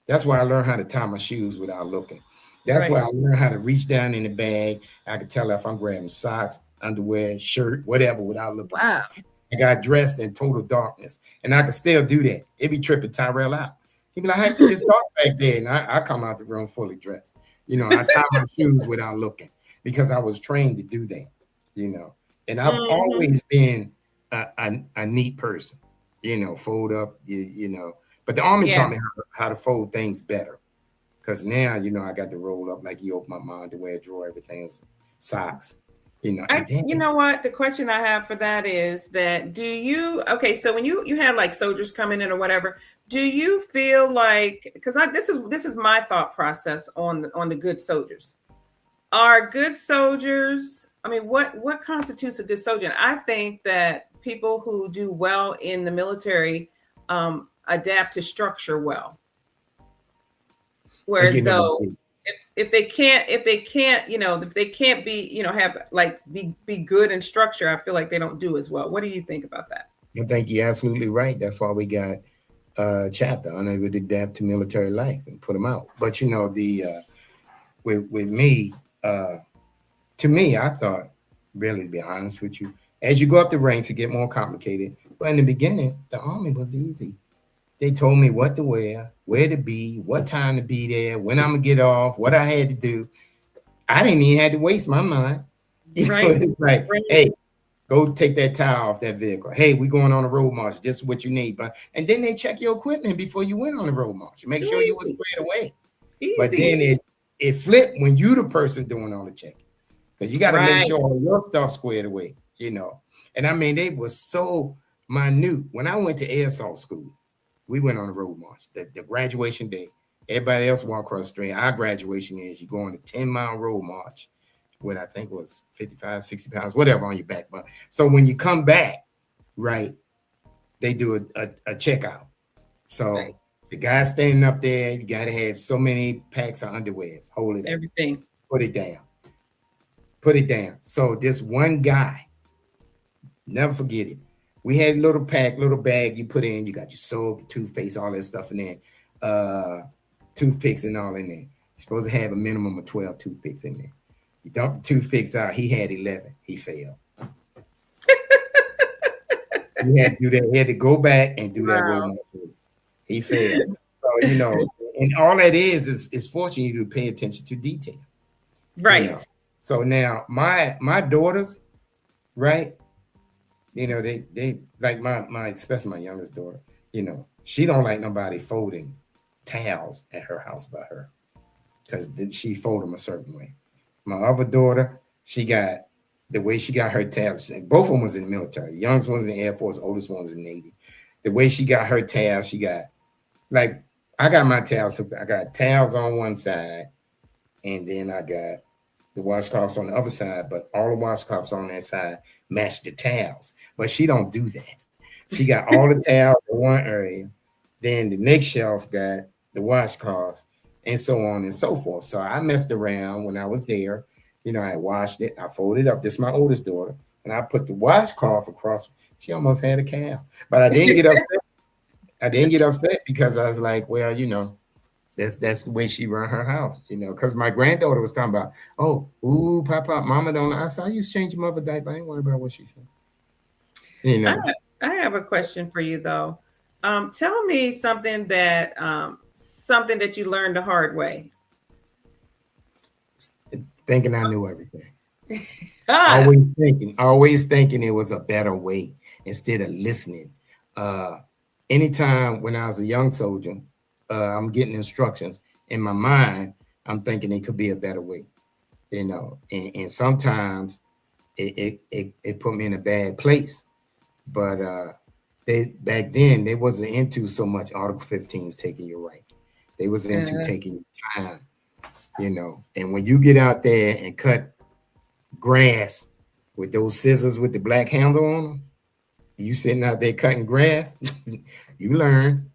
That's why I learned how to tie my shoes without looking. That's why I learned how to reach down in the bag. I could tell if I'm grabbing socks, underwear, shirt, whatever, without looking. Wow. I got dressed in total darkness, and I could still do that. It'd be tripping Tyrell out. He'd be like, "How you just dark back there?" And I come out the room fully dressed. I tie my shoes without looking because I was trained to do that. And I've always been a neat person, fold up, but the Army taught me how to fold things better. Because now, I got to roll up like you open my underwear drawer, everything's socks, you know what? The question I have for that is that so when you have like soldiers coming in or whatever, do you feel like, because this is my thought process on the good soldiers. Are good soldiers, what constitutes a good soldier? And I think that people who do well in the military adapt to structure well. Whereas if they can't, if they can't be, have like be good in structure, I feel like they don't do as well. What do you think about that? I think you're absolutely right. That's why we got a chapter unable to adapt to military life and put them out. But the with me, to me, I thought, really, to be honest with you, as you go up the ranks, it get more complicated. But in the beginning, the Army was easy. They told me what to wear, where to be, what time to be there, when I'm gonna get off, what I had to do. I didn't even have to waste my mind. Right. It's like, Right. hey, go take that tire off that vehicle. Hey, we're going on a road march. This is what you need. But and then they check your equipment before you went on the road march. Make sure you were squared away. Easy. But then it flipped when you the person doing all the checking. Because you got to make sure all your stuff squared away, And I mean, they were so minute. When I went to air assault school, we went on a road march. The graduation day, everybody else walked across the street. Our graduation is you go on a 10-mile road march with, I think, was 55, 60 pounds, whatever on your back. But so when you come back, right, they do a checkout. So the guy standing up there, you got to have so many packs of underwears. Hold it up. Everything. Put it down. Put it down. So this one guy, never forget it. We had a little bag you put in. You got your soap, your toothpaste, all that stuff in there. Toothpicks and all in there. You're supposed to have a minimum of 12 toothpicks in there. You dump the toothpicks out. He had 11. He failed. He had to do that. He had to go back and do that. Wow. He failed. So, and all that is forcing you to pay attention to detail. Right. So now my daughters, right? They like my especially my youngest daughter, she don't like nobody folding towels at her house by her because she fold them a certain way. My other daughter, she got the way she got her towels. Both of them was in the military. The youngest one was in the Air Force, the oldest one was in the Navy. The way she got her towels, she got like I got my towels. I got towels on one side, and then I got the washcloths on the other side, but all the washcloths on that side match the towels. But she don't do that. She got all the towels in one area. Then the next shelf got the washcloths and so on and so forth. So I messed around when I was there. I washed it. I folded up. This is my oldest daughter. And I put the washcloth across. She almost had a cow. But I didn't get upset. I didn't get upset because I was like, well, that's the way she run her house, because my granddaughter was talking about, Papa, Mama don't know. I said, I used to change your mother diaper. I ain't worried about what she said. I have a question for you though. Tell me something that you learned the hard way. Thinking I knew everything. Always thinking it was a better way instead of listening. Anytime when I was a young soldier, I'm getting instructions in my mind. I'm thinking it could be a better way, and sometimes it put me in a bad place. But back then they wasn't into so much Article 15s taking your right. They was into taking your time, And when you get out there and cut grass with those scissors with the black handle on them, you sitting out there cutting grass, you learn.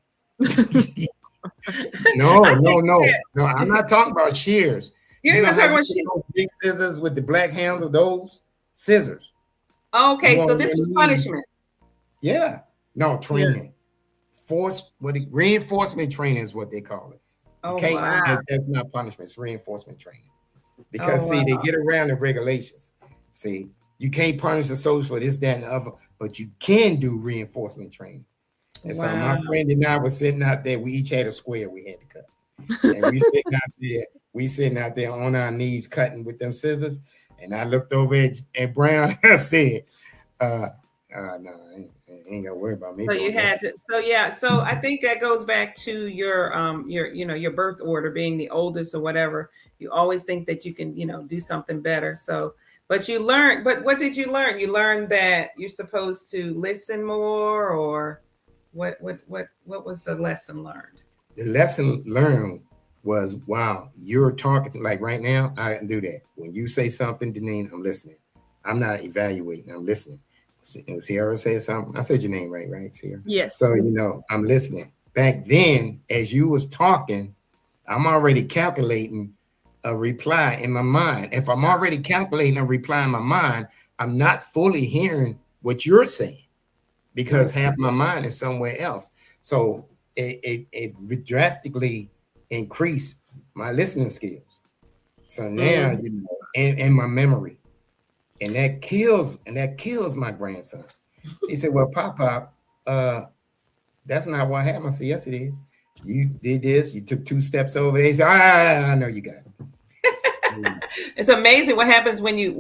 No. I'm not talking about shears. You're not talking about shears. Big scissors with the black handle, those scissors. Okay, so this was punishment. Yeah. No, training. Reinforcement training is what they call it. Okay, wow. That's not punishment, it's reinforcement training. Because they get around the regulations. See, you can't punish the soldier for this, that, and the other, but you can do reinforcement training. And so my friend and I were sitting out there. We each had a square we had to cut. And we sitting out there on our knees cutting with them scissors. And I looked over at Brown and I said, no, I ain't got to worry about me. So you had to. So I think that goes back to your birth order, being the oldest or whatever. You always think that you can, do something better. So, but what did you learn? You learned that you're supposed to listen more, or what was the lesson learned? The lesson learned was, wow, you're talking like right now. I can do that. When you say something, Deneen, I'm listening. I'm not evaluating. I'm listening. Sierrah said something. I said your name right, Sierrah? Yes. So, I'm listening. Back then, as you was talking, I'm already calculating a reply in my mind. If I'm already calculating a reply in my mind, I'm not fully hearing what you're saying because half my mind is somewhere else. So it drastically increased my listening skills. So now, you know, and my memory. And that kills my grandson. He said, "Well, Pop, that's not what happened." I said, "Yes, it is. You did this. You took 2 steps over there." He said, I know you got it." It's amazing what happens when you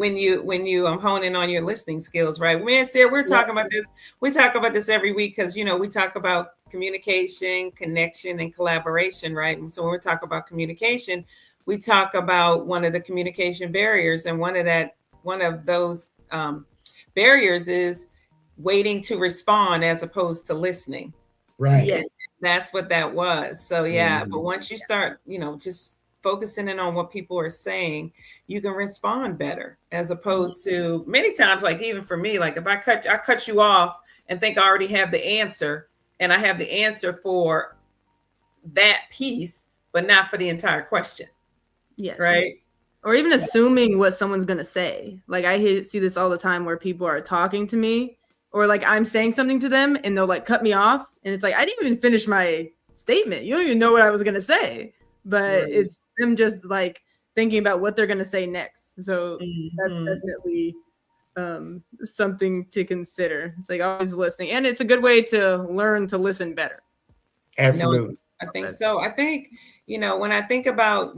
hone in on your listening skills, right? Me and Sierrah, we're talking about this. We talk about this every week because we talk about communication, connection, and collaboration, right? And so when we talk about communication, we talk about one of the communication barriers, and one of those barriers is waiting to respond as opposed to listening. Right. Yes. That's what that was. So yeah, but once you start, just focusing in on what people are saying, you can respond better, as opposed to many times, like even for me, like if I cut you off and think I already have the answer, and I have the answer for that piece, but not for the entire question. Yes. Right. Or even assuming what someone's going to say. Like I see this all the time where people are talking to me, or like I'm saying something to them and they'll like cut me off. And it's like, I didn't even finish my statement. You don't even know what I was going to say, but it's them just like thinking about what they're going to say next. So that's definitely something to consider. It's like always listening, and it's a good way to learn to listen better. Absolutely. I think so. I think, when I think about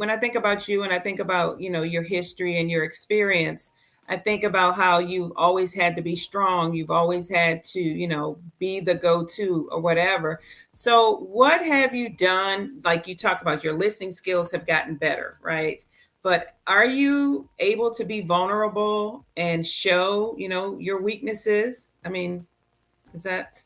you, and I think about, your history and your experience, I think about how you've always had to be strong. You've always had to, be the go-to or whatever. So what have you done? Like you talk about your listening skills have gotten better, right? But are you able to be vulnerable and show, your weaknesses? I mean, is that...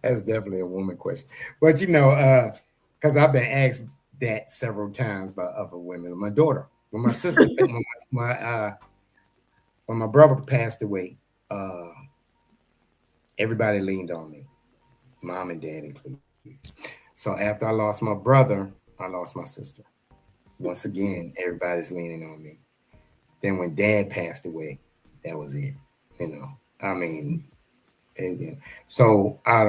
That's definitely a woman question. But because I've been asked that several times by other women. My daughter, when my sister, when my brother passed away, everybody leaned on me, mom and dad included. So after I lost my brother, I lost my sister. Once again, everybody's leaning on me. Then when dad passed away, that was it. I mean, so I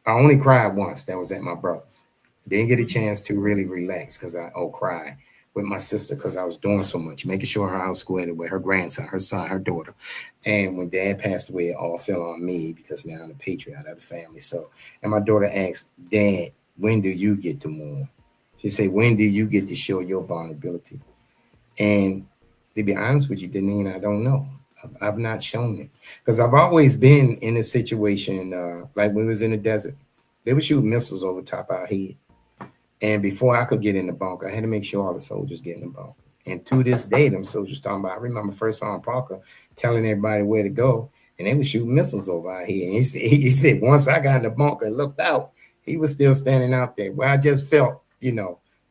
only cried once. That was at my brother's. Didn't get a chance to really relax because I cried with my sister because I was doing so much, making sure her house squared away, her grandson, her son, her daughter. And when dad passed away, it all fell on me because now I'm the patriarch of the family. So, and my daughter asked, "Dad, when do you get to mourn?" She said, "When do you get to show your vulnerability?" And to be honest with you, Deneen, I don't know. I've not shown it because I've always been in a situation like when we was in the desert. They would shoot missiles over top our head. And before I could get in the bunker, I had to make sure all the soldiers get in the bunker. And to this day, them soldiers talking about, I remember first Sergeant Parker telling everybody where to go, and they would shoot missiles over our head. And he said, once I got in the bunker and looked out, he was still standing out there. Well, I just felt,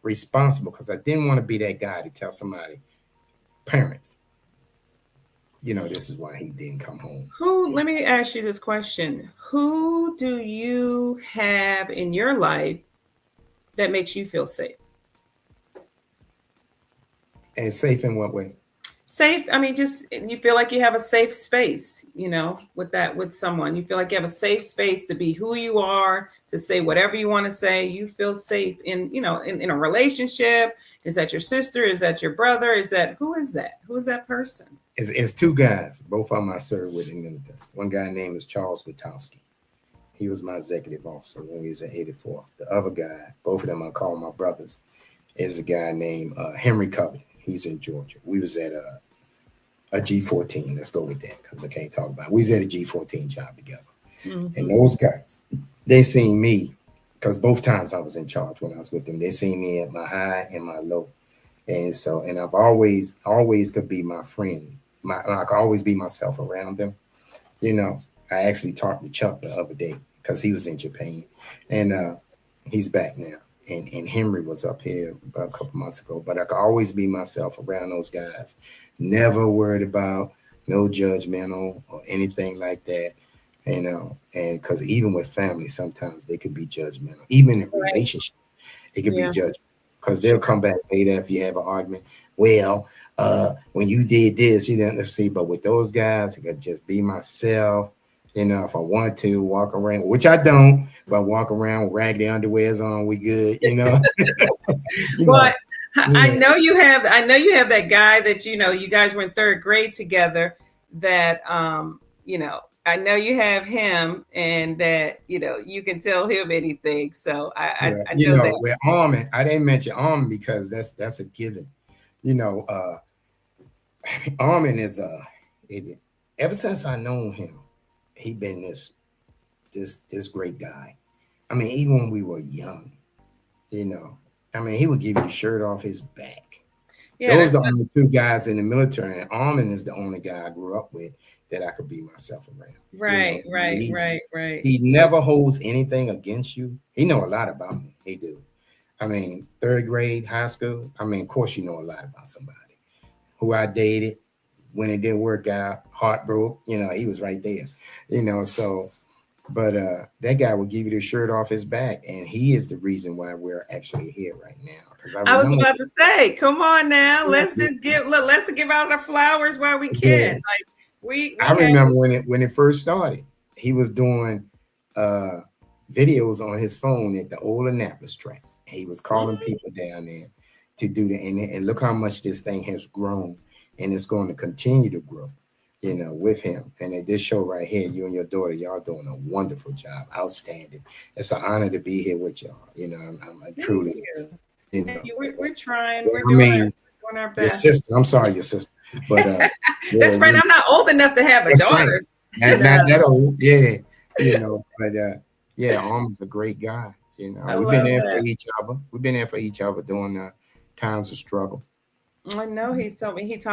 responsible because I didn't want to be that guy to tell somebody, parents, this is why he didn't come home. Let me ask you this question. Who do you have in your life that makes you feel safe? And safe in what way? Safe, I mean, just you feel like you have a safe space, with someone. You feel like you have a safe space to be who you are, to say whatever you want to say. You feel safe in a relationship. Is that your sister? Is that your brother? Who is that? Who is that person? It's 2 guys. Both of them I served with in the military. One guy named is Charles Gutowski. He was my executive officer when he was at 84th. The other guy, both of them I call my brothers, is a guy named Henry Covington. He's in Georgia. We was at a G14. Let's go with that because I can't talk about it. We was at a G14 job together. And those guys, they seen me because both times I was in charge when I was with them. They seen me at my high and my low. And so, and I've always could be my friend. I could always be myself around them. I actually talked to Chuck the other day because he was in Japan, and he's back now. And Henry was up here about a couple months ago. But I could always be myself around those guys. Never worried about no judgmental or anything like that. And because even with family, sometimes they could be judgmental. Even in relationship, it could be judgmental. because they'll come back later if you have an argument. Well, when you did this, you didn't see. But with those guys, I could just be myself. You know, if I want to walk around, which I don't, but walk around with raggedy underwears on, we good. You know. Well, I know you have. I know you have that guy that you guys were in third grade together. That I know you have him, and that you can tell him anything. So I know that. With Armin, I didn't mention Armin because that's a given. Armin is ever since I known him, he been this great guy. I mean, even when we were young, I mean, he would give you a shirt off his back. Yeah, those are the only two guys in the military, and Armin is the only guy I grew up with that I could be myself around. Right. He never holds anything against you. He know a lot about me. He do. I mean, third grade, high school. I mean, of course, you know a lot about somebody who I dated. When it didn't work out, heart broke. He was right there. So. But that guy will give you the shirt off his back, and he is the reason why we're actually here right now. I was about to say, come on now, let's give out our flowers while we can. Yeah. I remember when it first started, he was doing videos on his phone at the old Annapolis track. He was calling people down there to do that, and look how much this thing has grown, and it's going to continue to grow. With him. And at this show right here, you and your daughter, y'all doing a wonderful job. Outstanding. It's an honor to be here with y'all. I truly is. We're trying. We're doing our best. Your sister. I'm sorry, your sister. But that's right. I'm not old enough to have a daughter. Right. Not that old. Yeah. But Armin's a great guy. We've been there for each other. We've been there for each other during times of struggle. I know he's told me he's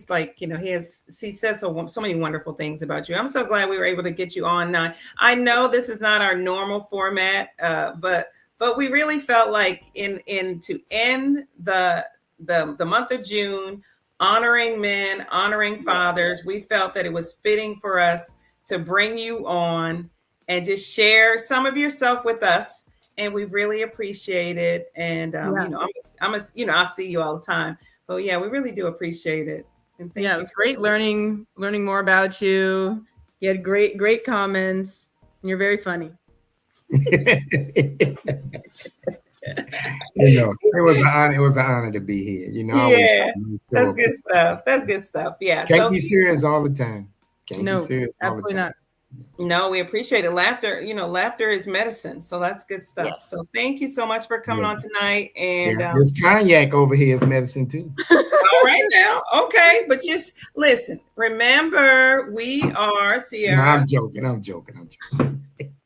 like, he said so many wonderful things about you. I'm so glad we were able to get you on now. I know this is not our normal format, but we really felt like to end the month of June, honoring men, honoring fathers, we felt that it was fitting for us to bring you on and just share some of yourself with us. And we really appreciate it. And I'll see you all the time. Oh yeah, we really do appreciate it. And it was great learning more about you. You had great comments, and you're very funny. It was an honor to be here. That's good stuff. That's good stuff. Yeah. Can't be serious all the time. No, absolutely not. No, we appreciate it. Laughter is medicine. So that's good stuff. Yes. So thank you so much for coming on tonight. And this cognac over here is medicine too. All right now. Okay. But just listen, remember, we are Sierrah. No, I'm joking.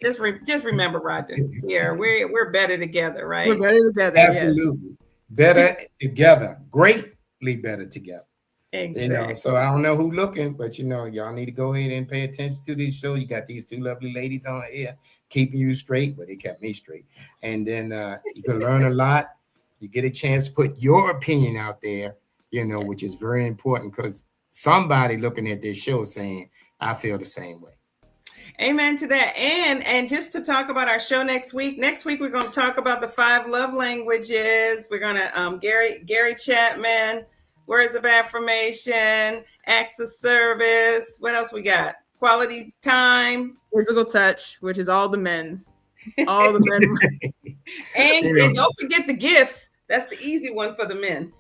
Just remember, Roger, Sierrah, we're better together, right? We're better together. Absolutely. Yes. Better together. Greatly better together. Exactly. So I don't know who looking, but y'all need to go ahead and pay attention to this show. You got these two lovely ladies on here keeping you straight, but they kept me straight. And then you can learn a lot. You get a chance to put your opinion out there, which is very important because somebody looking at this show saying, I feel the same way. Amen to that. And just to talk about our show next week we're going to talk about the 5 love languages. We're going to Gary Chapman, words of affirmation, acts of service. What else we got? Quality time. Physical touch, which is all the men's. All the men. and don't forget the gifts. That's the easy one for the men.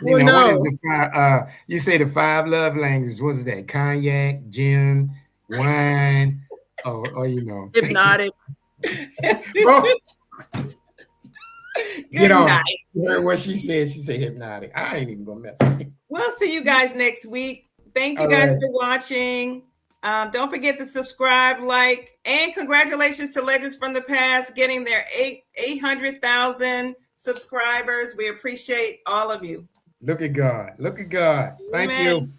What is it? You say the 5 love languages. What is that? Cognac, gin, wine, or hypnotic. Good night. What she said hypnotic. I ain't even gonna mess with it. We'll see you guys next week. Thank you guys for watching. Don't forget to subscribe, like, and congratulations to Legends from the Past getting their 800,000 subscribers. We appreciate all of you. Look at God. Thank you.